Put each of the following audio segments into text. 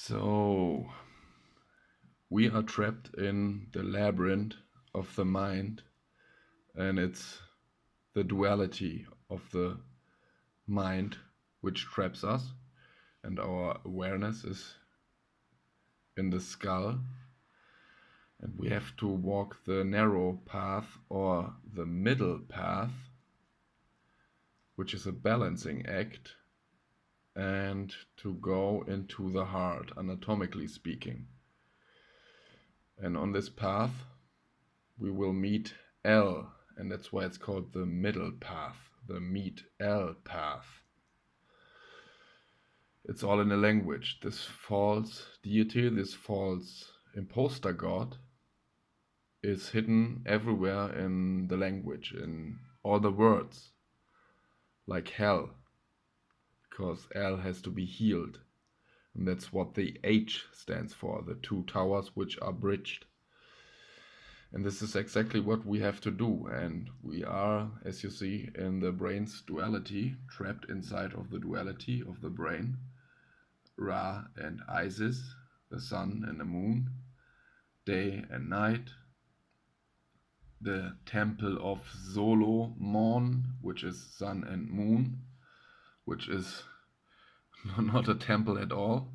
So, we are trapped in the labyrinth of the mind, and it's the duality of the mind which traps us, and our awareness is in the skull, and we have to walk the narrow path or the middle path, which is a balancing act, and to go into the heart, anatomically speaking. And on this path, we will meet L, and that's why it's called the middle path, the meet L path. It's all in a language. This false deity, this false impostor god, is hidden everywhere in the language, in all the words, like hell, because L has to be healed. And that's what the H stands for, the two towers which are bridged. And this is exactly what we have to do. And we are, as you see, in the brain's duality, trapped inside of the duality of the brain. Ra and Isis, the sun and the moon, day and night. The temple of Solomon, which is sun and moon, which is not a temple at all.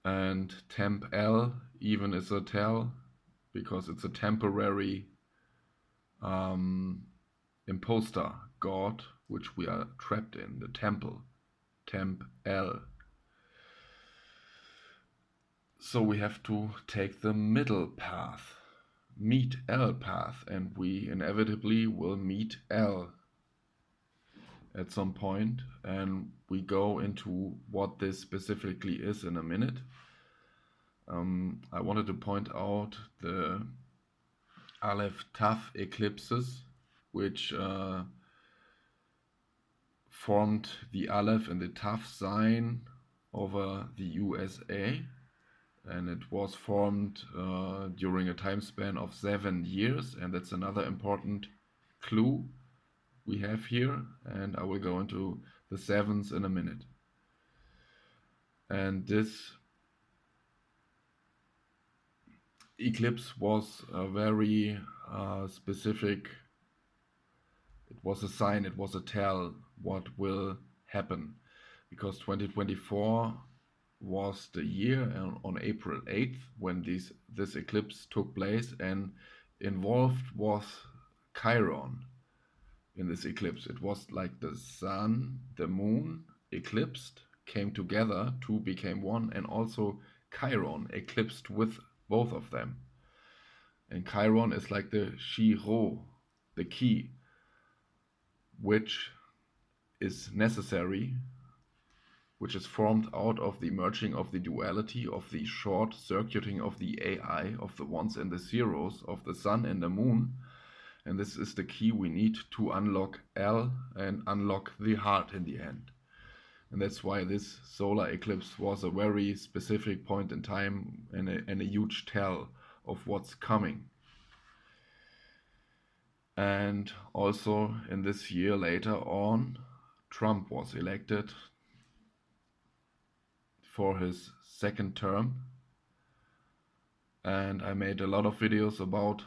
And Temp L even is a tell, because it's a temporary impostor god which we are trapped in, the temple, Temp L. So we have to take the middle path, meet L path, and we inevitably will meet L at some point, and we go into what this specifically is in a minute. I wanted to point out the Aleph Taf eclipses, which formed the Aleph and the Taf sign over the USA, and it was formed during a time span of 7 years, and that's another important clue we have here, and I will go into the sevens in a minute. And this eclipse was a very specific, it was a sign, it was a tell what will happen, because 2024 was the year on April 8th when this eclipse took place, and involved was Chiron in this eclipse. It was like the sun, the moon eclipsed, came together, two became one, and also Chiron eclipsed with both of them. And Chiron is like the Shiro, the key, which is necessary, which is formed out of the merging of the duality, of the short circuiting of the AI, of the ones and the zeros, of the sun and the moon. And this is the key we need to unlock L and unlock the heart in the end. And that's why this solar eclipse was a very specific point in time and a huge tell of what's coming. And also in this year later on, Trump was elected for his second term. And I made a lot of videos about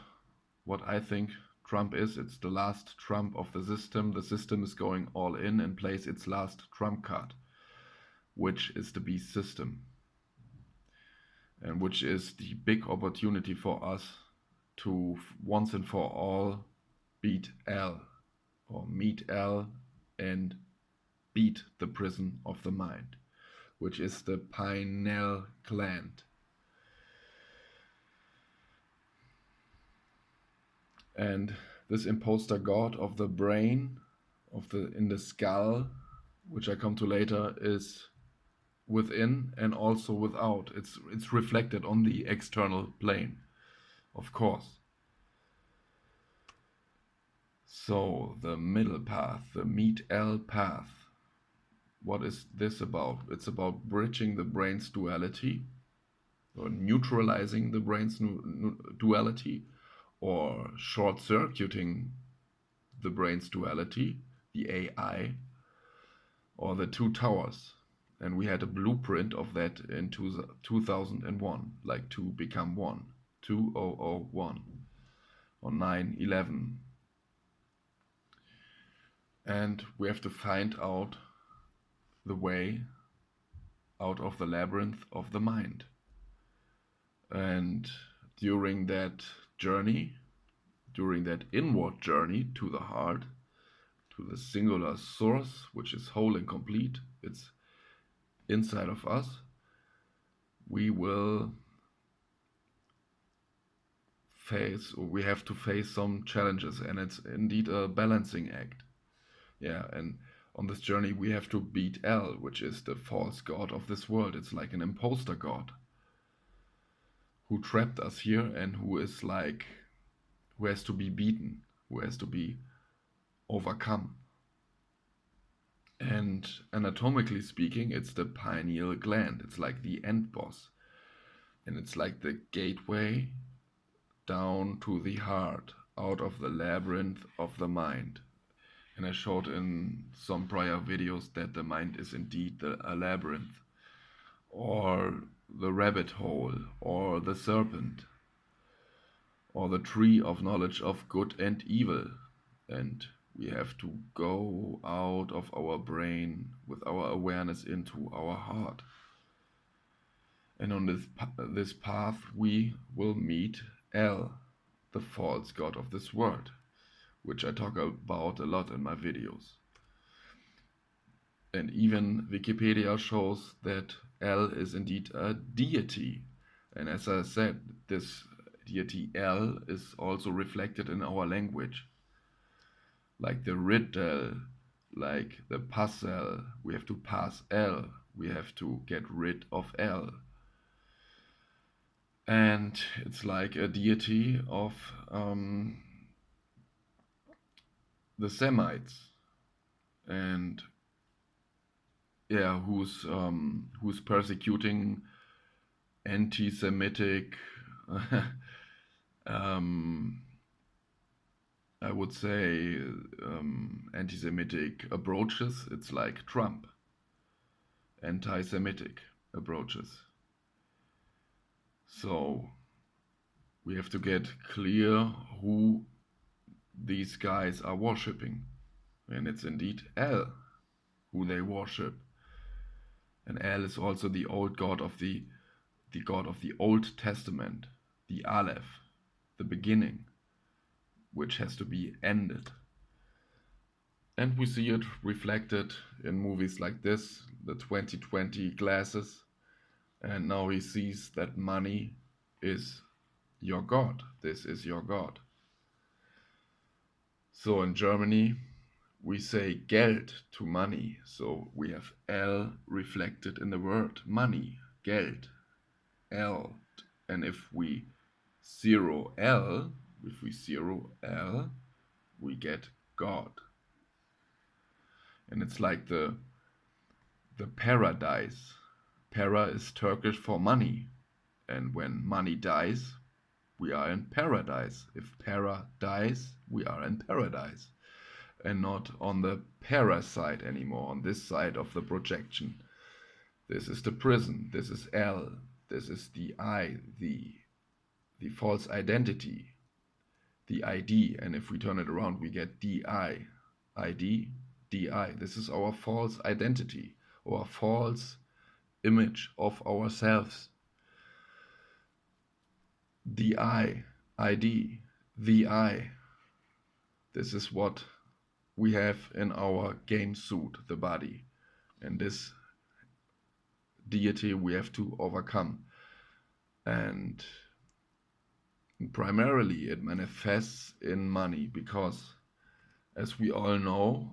what I think Trump is. It's the last Trump of the system. The system is going all in and plays its last trump card, which is the beast system, and which is the big opportunity for us to once and for all beat L, or meet L and beat the prison of the mind, which is the pineal gland. And this impostor god of the brain, in the skull, which I come to later, is within and also without. It's reflected on the external plane, of course. So the middle path, the meet L path. What is this about? It's about bridging the brain's duality, or neutralizing the brain's duality, or short-circuiting the brain's duality, the AI, or the two towers. And we had a blueprint of that in 2001, like to become one, 2001 or 9/11. And we have to find out the way out of the labyrinth of the mind. And during that journey, during that inward journey to the heart, to the singular source, which is whole and complete, it's inside of us, we have to face some challenges, and it's indeed a balancing act. Yeah, and on this journey we have to beat El, which is the false god of this world. It's like an impostor god who trapped us here and who has to be beaten, who has to be overcome. And anatomically speaking, it's the pineal gland. It's like the end boss. And it's like the gateway down to the heart, out of the labyrinth of the mind. And I showed in some prior videos that the mind is indeed a labyrinth, or the rabbit hole, or the serpent, or the tree of knowledge of good and evil. And we have to go out of our brain with our awareness into our heart. And on this path we will meet El, the false god of this world, which I talk about a lot in my videos. And even Wikipedia shows that El is indeed a deity. And as I said, this deity El is also reflected in our language. Like the riddle, like the puzzle, we have to pass El, we have to get rid of El. And it's like a deity of the Semites, and yeah, who's persecuting anti-Semitic, I would say anti-Semitic approaches. It's like Trump, anti-Semitic approaches. So we have to get clear who these guys are worshipping. And it's indeed El who they worship. And El is also the old god of the god of the Old Testament, the Aleph, the beginning, which has to be ended. And we see it reflected in movies like this, the 2020 Glasses. And now he sees that money is your God. This is your God. So in Germany, we say Geld to money. So we have L reflected in the word money, Geld, L. And if we zero L, we get God. And it's like the paradise. Para is Turkish for money. And when money dies, we are in paradise. If para dies, we are in paradise. And not on the para side anymore, on this side of the projection. This is the prison. This is L. This is the I, the false identity, the ID. And if we turn it around, we get DI. ID, DI. This is our false identity, our false image of ourselves. The ID, the I. This is what we have in our game suit, the body. And this deity we have to overcome. And primarily it manifests in money, because as we all know,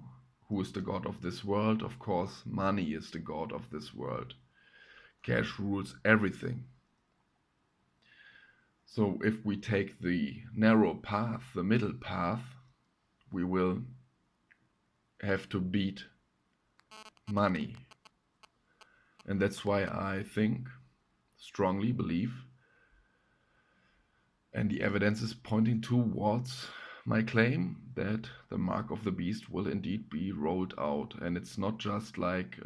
who is the god of this world? Of course, money is the god of this world. Cash rules everything. So if we take the narrow path, the middle path, we will have to beat money. And that's why I strongly believe, and the evidence is pointing towards my claim, that the mark of the beast will indeed be rolled out. And it's not just like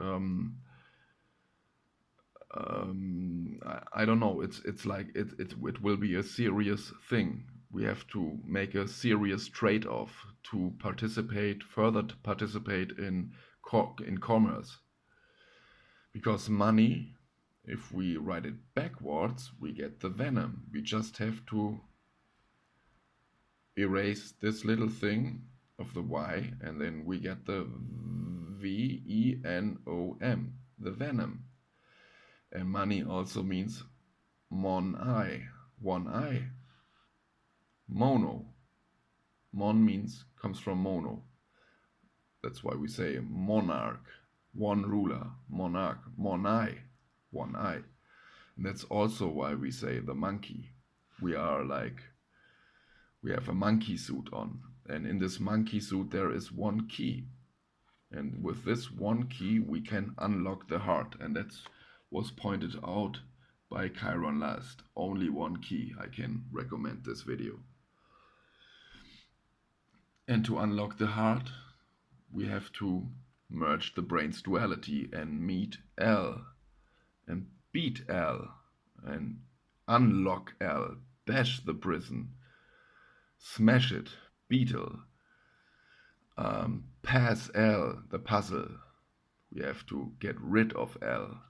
I don't know. It's like it will be a serious thing. We have to make a serious trade-off to participate in commerce, because money, if we write it backwards, we get the venom. We just have to erase this little thing of the y, and then we get the venom, the venom. And money also means mon-eye, one eye. Mono. Mon comes from mono. That's why we say monarch, one ruler, monarch, mon-eye, one eye. And that's also why we say the monkey. We have a monkey suit on. And in this monkey suit there is one key. And with this one key we can unlock the heart. And that was pointed out by Chiron last. Only one key. I can recommend this video. And to unlock the heart, we have to merge the brain's duality and meet L and beat L and unlock L, bash the prison, smash it, beetle, pass L, the puzzle. We have to get rid of L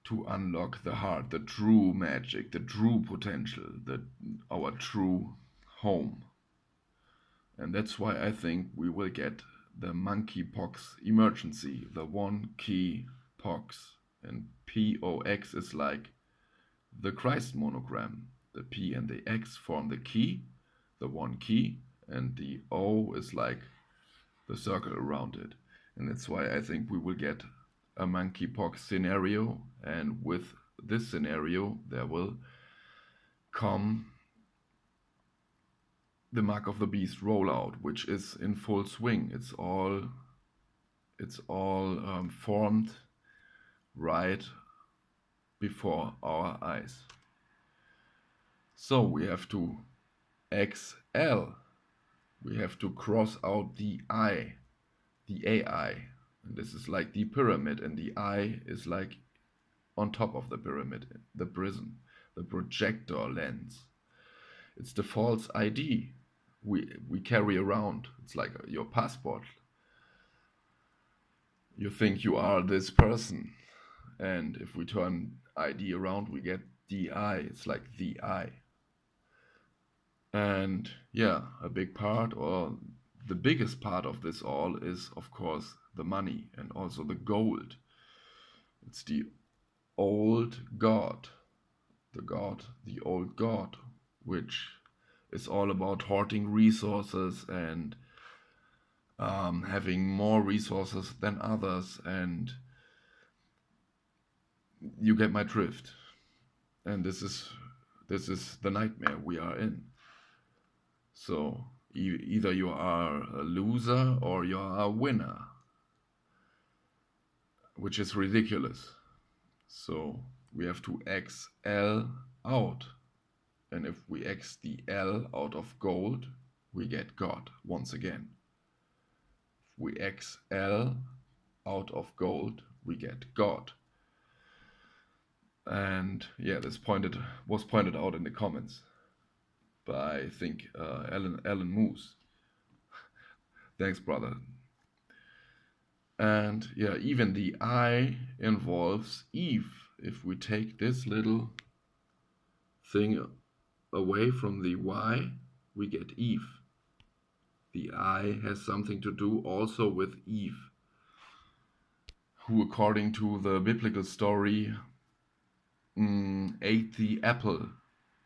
to unlock the heart, the true magic, the true potential, our true home. And that's why I think we will get the monkeypox emergency, the one key pox. And POX is like the Christ monogram. The P and the X form the key, the one key, and the O is like the circle around it. And that's why I think we will get a monkeypox scenario, and with this scenario there will come the Mark of the Beast rollout, which is in full swing. It's all formed right before our eyes. So we have to XL. We have to cross out the I, the AI. And this is like the pyramid, and the I is like on top of the pyramid, the prison, the projector lens. It's the false ID we carry around. It's like your passport. You think you are this person, and if we turn ID around, we get DI. It's like the I. And yeah, a big part, or the biggest part of this all, is of course the money and also the gold. It's the old god, the old god, which is all about hoarding resources and having more resources than others, and you get my drift. And this is the nightmare we are in. So either you are a loser or you are a winner, which is ridiculous. So we have to X L out. And if we X the L out of gold, we get God once again. If we X L out of gold, we get God. And yeah, this was pointed out in the comments by, I think, Alan Moose. Thanks, brother. And yeah, even the I involves Eve. If we take this little thing away from the Y, we get Eve. The I has something to do also with Eve, who, according to the biblical story, ate the apple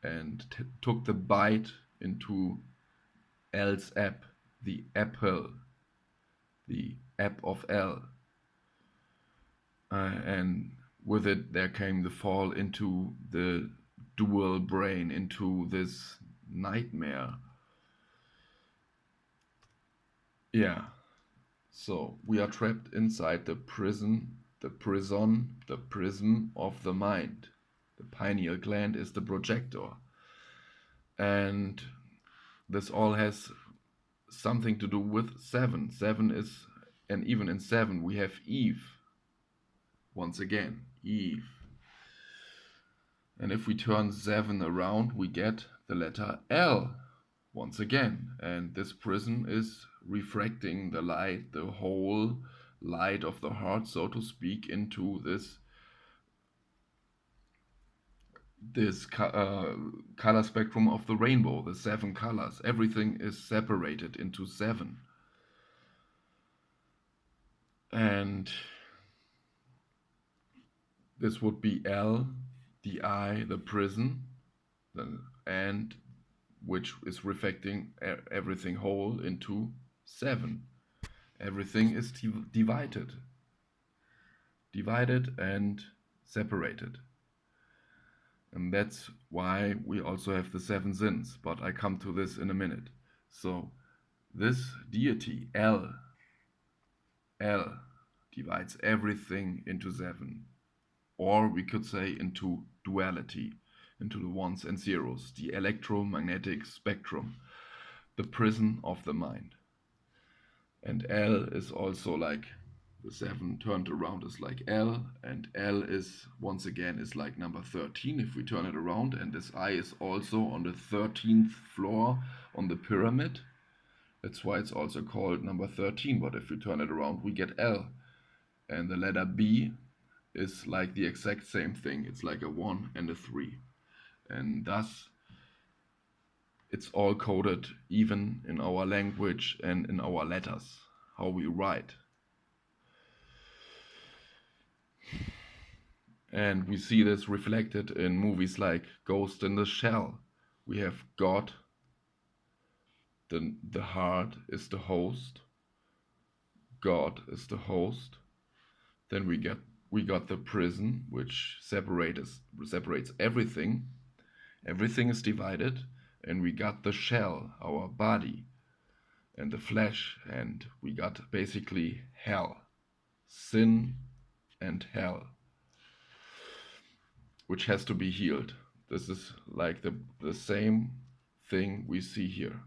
and took the bite into L's app, the apple, the app of L. And with it there came the fall into the dual brain, into this nightmare. Yeah, so we are trapped inside the prism of the mind. The pineal gland is the projector, and this all has something to do with 7. 7 is, and even in 7 we have Eve. Once again, Eve. And if we turn 7 around, we get the letter L once again. And this prism is refracting the light, the whole light of the heart, so to speak, into this color spectrum of the rainbow, the 7 colors. Everything is separated into 7. And this would be L, the eye, the prism, and which is reflecting everything whole into 7. Everything is divided and separated. And that's why we also have the 7 sins, but I come to this in a minute. So this deity, L, divides everything into 7. Or we could say into duality, into the ones and zeros, the electromagnetic spectrum, the prism of the mind. And L is also like the 7 turned around is like L, and L is once again is like number 13 if we turn it around, and this eye is also on the 13th floor on the pyramid. That's why it's also called number 13, but if we turn it around we get L. And the letter B is like the exact same thing. It's like a 1 and a 3. And thus it's all coded even in our language and in our letters, how we write. And we see this reflected in movies like Ghost in the Shell. We have God, the heart is the host, God is the host. Then we got the prison, which separates everything. Everything is divided, and we got the shell, our body, and the flesh, and we got basically hell, sin and hell, which has to be healed. This is like the same thing we see here.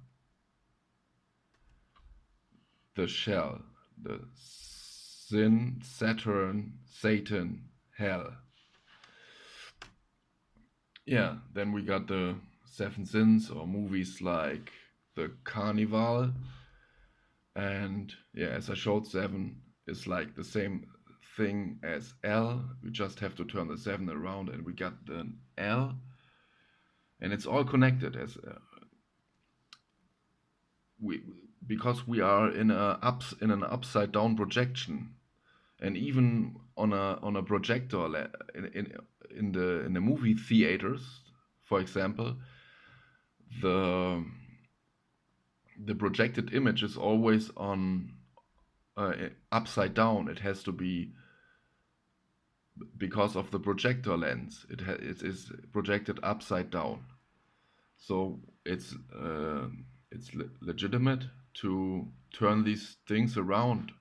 The shell, the sin, Saturn, Satan, hell. Yeah, then we got the 7 sins, or movies like the Carnival. And yeah, as I showed, 7 is like the same thing as L. We just have to turn the 7 around and we got the L. And it's all connected as because we are in an upside down projection. And even on a projector in the movie theaters, for example, the projected image is always on upside down. It has to be because of the projector lens. It is projected upside down, so it's legitimate to turn these things around,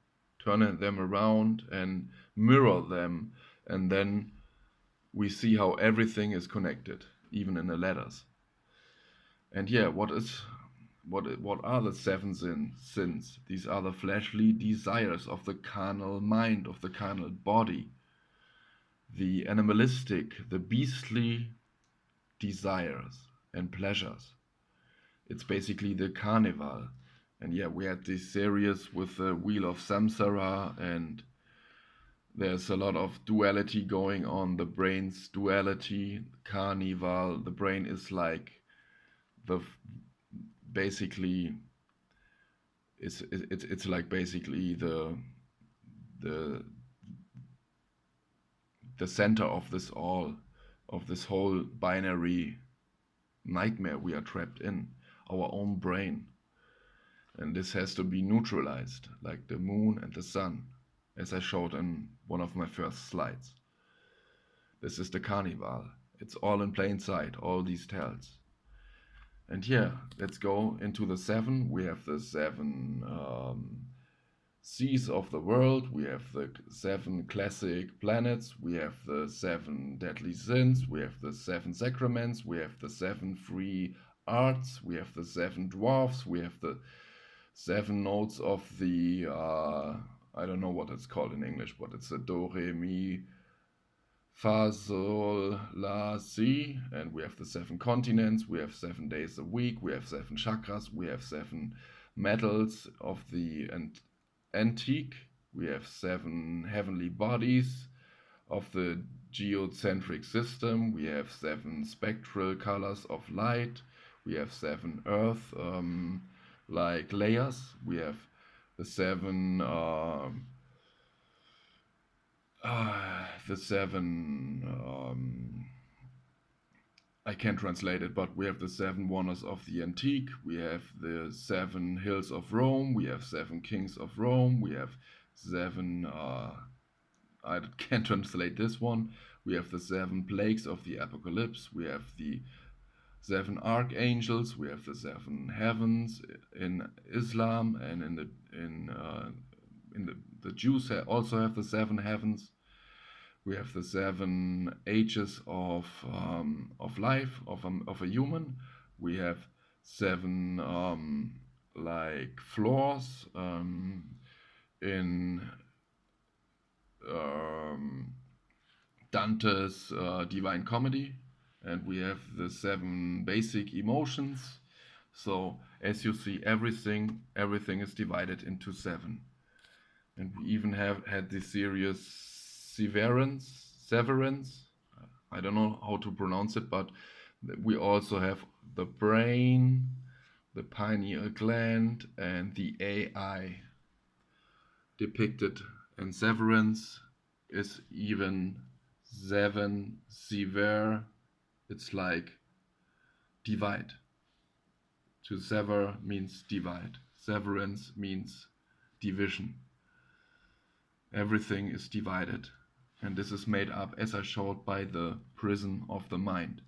turn them around and mirror them, and then we see how everything is connected, even in the letters. And yeah, what are the 7 sins? These are the fleshly desires of the carnal mind, of the carnal body, the animalistic, the beastly desires and pleasures. It's basically the carnival. And yeah, we had this series with the Wheel of Samsara, and there's a lot of duality going on. The brain's duality, carnival. The brain is like basically it's like basically the center of this whole binary nightmare we are trapped in, our own brain. And this has to be neutralized, like the moon and the sun, as I showed in one of my first slides. This is the carnival. It's all in plain sight, all these tells. And yeah, let's go into the 7. We have the 7 seas of the world. We have the 7 classic planets. We have the 7 deadly sins. We have the 7 sacraments. We have the 7 free arts. We have the 7 dwarfs. We have the 7 notes of the I don't know what it's called in English, but it's a do, re, mi, Fa, Sol, La, Si, and we have the 7 continents, we have 7 days a week, we have 7 chakras, we have 7 metals of the antique, we have 7 heavenly bodies of the geocentric system, we have 7 spectral colors of light, we have 7 earth like layers, we have the 7 the 7 I can't translate it, but we have the 7 wonders of the antique, we have the 7 hills of Rome, we have 7 kings of Rome, we have 7 I can't translate this one, we have the 7 plagues of the apocalypse, we have the 7 archangels, we have the 7 heavens in Islam, and the Jews also have the 7 heavens. We have the 7 ages of life of a human. We have 7 like floors in Dante's Divine Comedy, and we have the 7 basic emotions. So as you see, everything is divided into 7. And we even have had the series severance. I don't know how to pronounce it, but we also have the brain, the pineal gland, and the AI depicted. And severance is even 7 sever. It's like divide. To sever means divide. Severance means division. Everything is divided, and this is made up, as I showed, by the prison of the mind.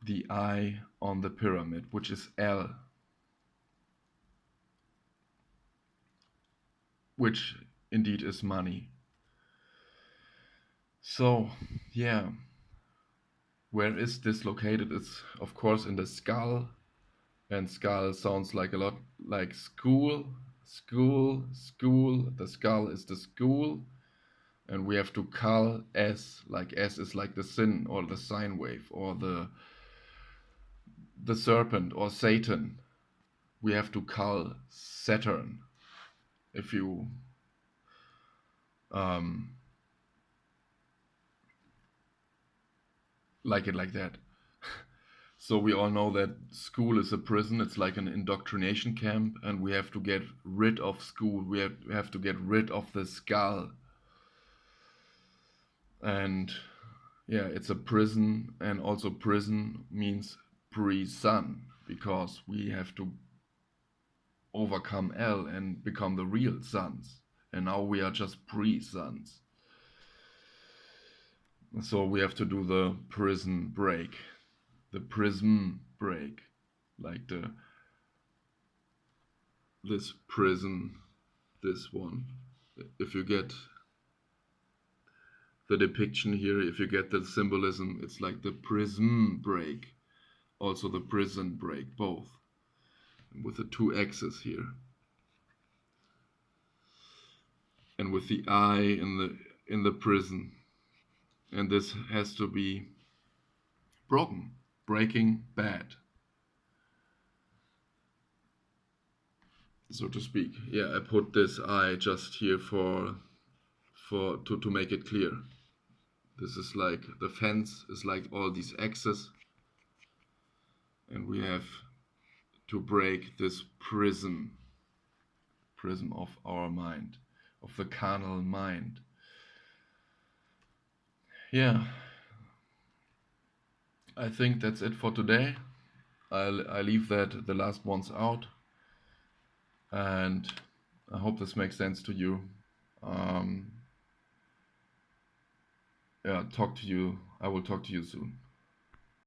The eye on the pyramid, which is L, which indeed is money. So, yeah, where is this located? It's of course in the skull, and skull sounds like a lot like school. The skull is the school, and we have to cull S, like S is like the sin or the sine wave or the serpent or Satan. We have to cull Saturn. If you like it like that. So we all know that school is a prison. It's like an indoctrination camp, and we have to get rid of school. We have to get rid of the skull. And yeah, it's a prison, and also prison means pre-sun, because we have to overcome L and become the real suns. And now we are just pre-suns. So we have to do the prison break. The prism break, like this prison, this one. If you get the depiction here, if you get the symbolism, it's like the prism break, also the prison break, both, with the 2 X's here, and with the eye in the prison, and this has to be broken. Breaking bad, so to speak. Yeah, I put this eye just here to make it clear. This is like the fence is like all these X's, and we have to break this prism of our mind, of the carnal mind. Yeah, I think that's it for today. I leave the last ones out, and I hope this makes sense to you. Yeah, I will talk to you soon.